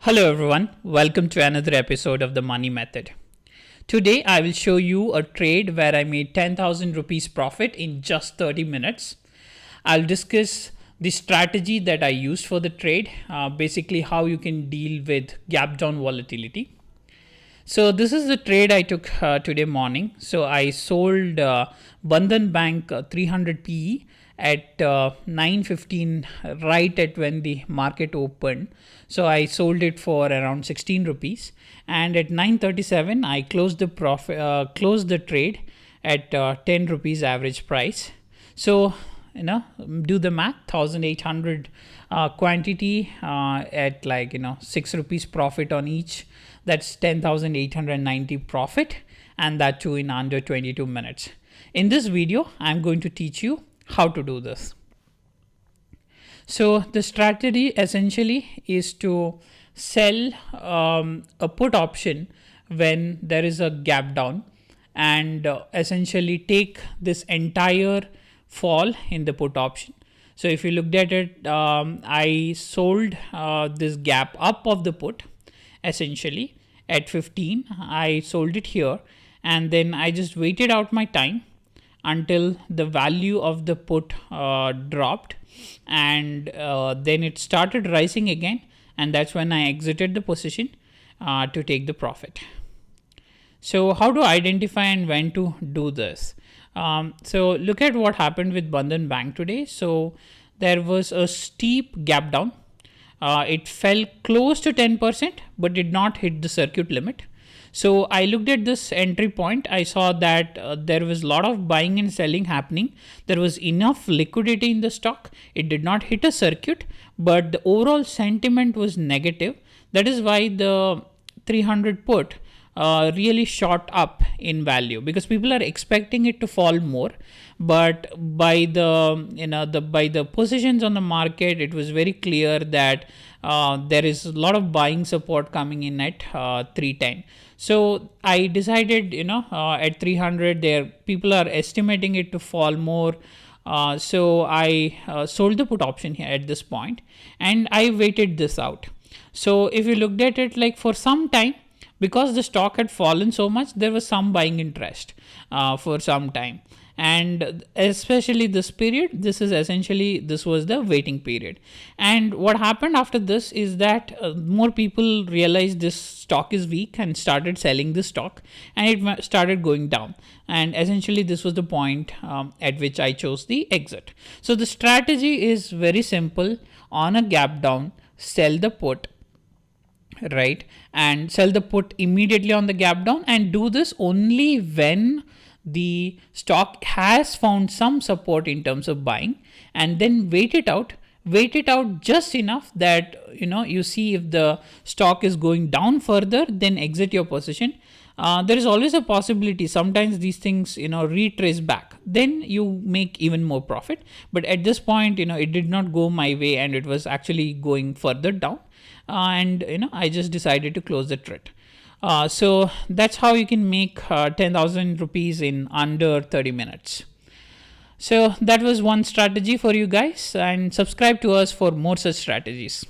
Hello everyone, welcome to another episode of the Money Method. Today I will show you a trade where I made 10,000 rupees profit in just 30 minutes. I'll discuss the strategy that I used for the trade, basically how you can deal with gap down volatility. So this is the trade I took today morning. So I sold Bandhan Bank 300 PE at 9:15, right at when the market opened. So I sold it for around 16 rupees, and at 9:37 I closed the trade at 10 rupees average price. So do the math, 1,800 quantity at 6 rupees profit on each. That's 10,890 profit, and that too in under 22 minutes. In this video I'm going to teach you how to do this. So the strategy essentially is to sell a put option when there is a gap down, and essentially take this entire fall in the put option. So if you looked at it, I sold this gap up of the put essentially at 15. I sold it here, and then I just waited out my time until the value of the put dropped, and then it started rising again, and that's when I exited the position to take the profit. So how to identify and when to do this? So look at what happened with Bandhan Bank today. So there was a steep gap down. It fell close to 10% but did not hit the circuit limit. So I looked at this entry point. I saw that there was a lot of buying and selling happening. There was enough liquidity in the stock. It did not hit a circuit, but the overall sentiment was negative. That is why the 300 put really shot up in value, because people are expecting it to fall more. But by the positions on the market, it was very clear that there is a lot of buying support coming in at 310. So I decided, at 300, there people are estimating it to fall more. So I sold the put option here at this point, and I waited this out. So if you looked at it, like for some time, because the stock had fallen so much, there was some buying interest for some time. And especially this period, this was the waiting period. And what happened after this is that more people realized this stock is weak and started selling the stock, and it started going down. And essentially this was the point at which I chose the exit. So the strategy is very simple. On a gap down, sell the put, right? And sell the put immediately on the gap down, and do this only when the stock has found some support in terms of buying, and then wait it out just enough that you see if the stock is going down further, then exit your position. There is always a possibility sometimes these things retrace back, then you make even more profit. But at this point, it did not go my way, and it was actually going further down, and I just decided to close the trade. So that's how you can make 10,000 rupees in under 30 minutes. So that was one strategy for you guys, and subscribe to us for more such strategies.